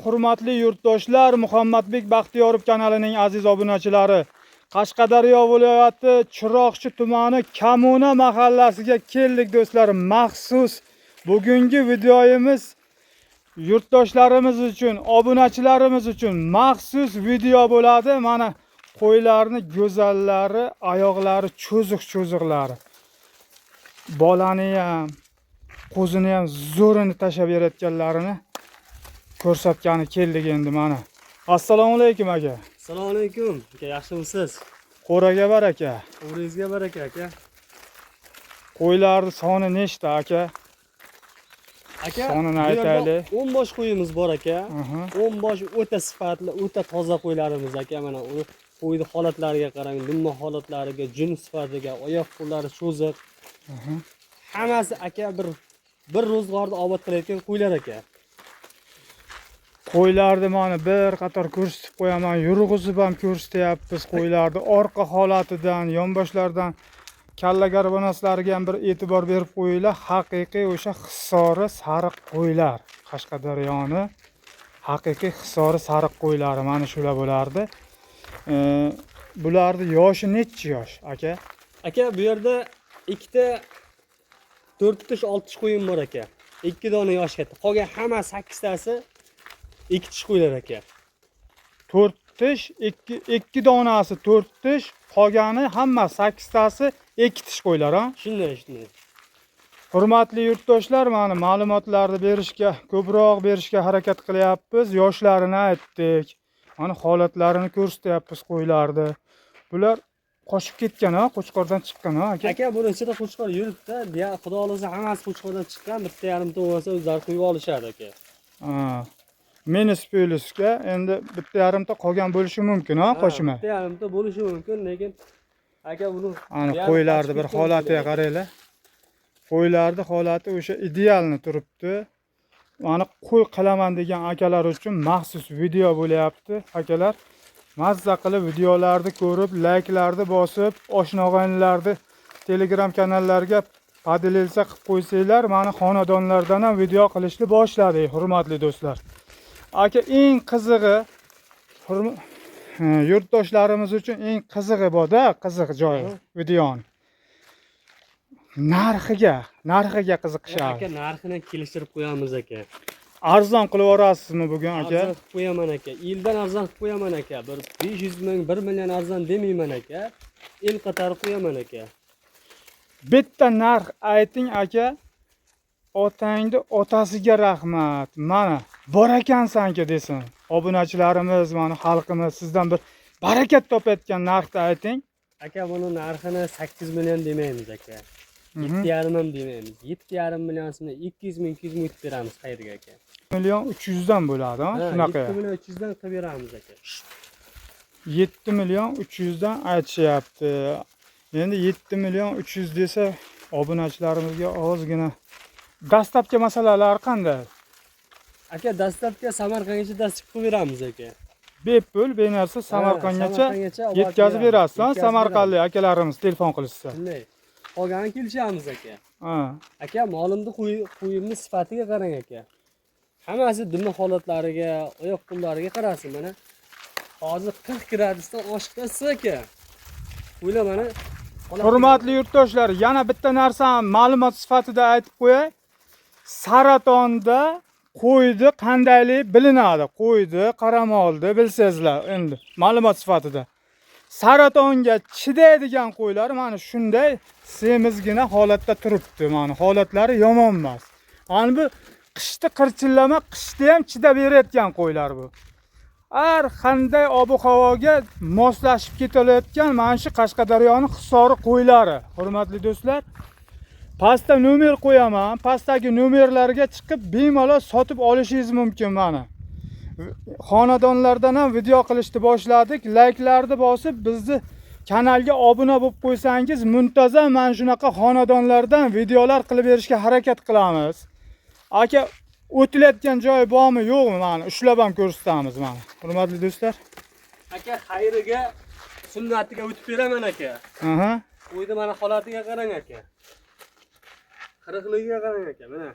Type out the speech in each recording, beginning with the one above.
hurmatli yurtdoshlar, Muhammadbek Baxtiyorov kanalining aziz obunachilari. Qashqadaryo viloyati Chiroqchi tumani Kamuna mahallasiga keldik do'stlar. Maxsus bugungi videoyimiz yurtdoshlarimiz uchun, obunachilarimiz uchun maxsus video bo'ladi. Mana qo'ylarni go'zallari, oyoqlari cho'ziq-cho'ziqlari. Bolani ham, qo'zini ham zo'rini tashlab berayotganlarini ko'rsatgani keldik endi mana. Assalomu alaykum aka. Assalomu alaykum. Aka, yaxshimisiz? Qo'raga baraka. Umringizga baraka aka. Qo'ylarning soni nechta aka? Aka, sonini aytaylik. 10 bosh qo'yimiz bor aka. 10 bosh o'ta sifatli, o'ta toza qo'ylarimiz aka. Mana uni qo'yni holatlariga qarang, dumma holatlariga, jun sifatiga, oyoq qo'llari cho'ziq. Hammasi aka bir ro'zg'orni obod qilayotgan qo'ylar aka. Qo'ylarni mana bir qator ko'rsatib qo'yaman. Yurg'izib ham ko'rsatyapmiz qo'ylarni orqa holatidan, yonboshlardan kalla garbonaslariga ham bir e'tibor berib qo'yinglar. Haqiqiy o'sha Hisori sariq qo'ylar. Qashqadaryoni haqiqiy Hisori sariq qo'ylari mana shular bo'lardi. Bularning yoshi necha yosh aka? Aka, bu yerda ikkita 4 tish 6 tish qo'yim bor aka. 2 dona yosh katta. Qolgan hamma 8 tasi 2 tish qo'ylar aka. 4 tish, 2 donasi 4 tish, qolgani hamma 8 tasi 2 tish qo'ylar, ha? Shunday. Hurmatli yurtdoshlar, mana ma'lumotlarni berishga, ko'proq berishga harakat qilyapmiz. Yoshlarini aytdik. Mana holatlarini ko'rsatyapmiz qo'ylarni. Bular qochib ketgan, ha, qo'chqordan chiqqan, ha aka. Aka, buni ichida qo'chqor yuribdi. Deya xudo xolasa hammasi qo'chqordan chiqqan, bitta yarimta bo'lsa o'zlari qo'yib olishadi aka. Minus plusga endi bitta yarimta qolgan bo'lishi mumkin, ha, qo'shma. Bitta yarimta bo'lishi mumkin, lekin aka buni ana qo'ylarni bir holatiga qaranglar. Qo'ylarni holati o'sha idealni turibdi. Mana qo'y qilaman degan akalar uchun maxsus video bo'layapti. Akalar mazza qilib videolarni ko'rib, layklarni bosib, oshna-og'aynilarni Telegram kanallariga podilsa qilib qo'ysanglar, mana xonadonlardan ham video qilishni boshladik, hurmatli do'stlar. Aka, eng qizig'i yurtdoshlarimiz uchun eng qizig'i bor-da, qiziq joyi videoni. Narxiga qiziqishadi. Aka, narxini kelishtirib qo'yamiz aka. Arzon qilib yuborasizmi bugun aka? Arzon qilib qo'yaman aka. Yildan arzon qilib qo'yaman aka. 500 ming, 1 million arzon demayman aka. El qatori qo'yaman aka. Bitta narx ayting aka. Otangni otasiga rahmat. Mana bor ekansan-ki desin. Obunachilarimiz, mana xalqimiz sizdan bir barakat topayotgan narxni ayting. Aka, buni narxini 8 million demaymiz aka. 7,5 ham demaymiz. 7,5 millionsini 200 ming, 200 ming beramiz qayerga aka? 1 million 300 dan bo'ladi, ha? Shunaqa. 7 million 300 dan qilib beramiz aka. 7 million 300 dan aytishyapti. Endi 7 million 300 desa obunachilarimizga ozgina dastlabki masalalar qanday? Aka, dastlabki Samarqandgacha dastlab qilib beramiz aka. Bepul, benarsa Samarqandgacha yetkazib berasiz, ha? Samarqandlik akalarimiz telefon qilishsa. Shunday. Qolgani kelishamiz aka. Aka, molimni qo'yimni sifatiga qarang aka. Hammasi dumma holatlariga, oyoq qo'llariga qarasin mana. Hozir 40 gradusdan oshiqdasiz aka. O'yla mana. Hurmatli yurtdoshlar, yana bitta narsa ma'lumot sifatida aytib qo'yay. Saratonda qo'yni qandaylik bilinadi? Qo'yni, qaramolni bilsangizlar endi ma'lumot sifatida. Saratonga chidaydigan qo'ylar mana shunday semizgina holatda turibdi. Mana holatlari yomon emas. Ana bu qishda qirchillama, qishda ham chidab berayotgan qo'ylar bu. Har qanday ob-havoga moslashib ketalayotgan mana shu Qashqadaryoning Hisori qo'ylari. Hurmatli do'stlar, pastda nomer qo'yaman. Pastdagi nomerlarga chiqib bemalol sotib olishingiz mumkin mana. Xonadonlardan ham video qilishni boshladik. Layklarni bosib, bizni kanalga obuna bo'lib qo'ysangiz, muntazam mana shunaqa xonadonlardan videolar qilib berishga harakat qilamiz. Aka, o'tilayotgan joyi bormi, yo'qmi? Mana ushlab ham ko'rsatamiz mana. Hurmatli do'stlar. Aka, xayriga sunnatiga o'tib beraman aka. Qo'yni mana holatiga qarang aka. Qiriqligiga qarang aka, mana.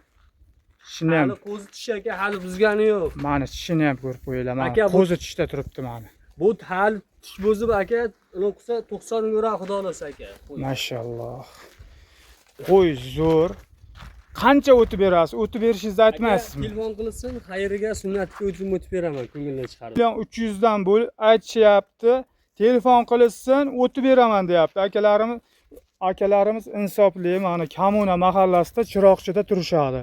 Shini ham, Hali qo'zi tishi aka, hali buzgani yo'q. mana tishini ham ko'rib qo'yinglar. Mana Aka, bu- qo'zi tishda turibdi mana. Bu hali tish bo'zib aka, uloqsa 90 yura xudo olsa aka. qo'y. Mashalloh. Qo'y zo'r. Qancha o'tib berasiz? O'tib berishingizni Aka, aytmaysizmi? telefon qilsin, xayriga sunnatga o'tib beraman, ko'ngildan chiqarib. 1.300 dan bo'l aytishyapti. Telefon qilsin, o'tib beraman deyapti. Akalarimiz insofli, mana Kamuna mahallasida Chiroqchida turishadi.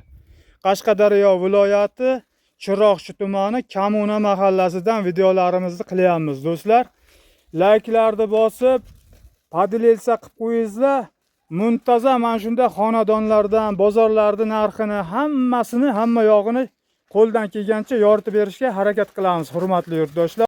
Qashqadaryo viloyati Chiroqchi tumani Kamuna mahallasidan videolarimizni qilyapmiz, do'stlar. Layklarni bosib, podilsa qilib qo'yingizlar. Muntazam mana shunday xonadonlardan, bozorlarda narxini hamma yog'ini qo'ldan kelgancha yoritib berishga harakat qilamiz, hurmatli yurtdoshlar.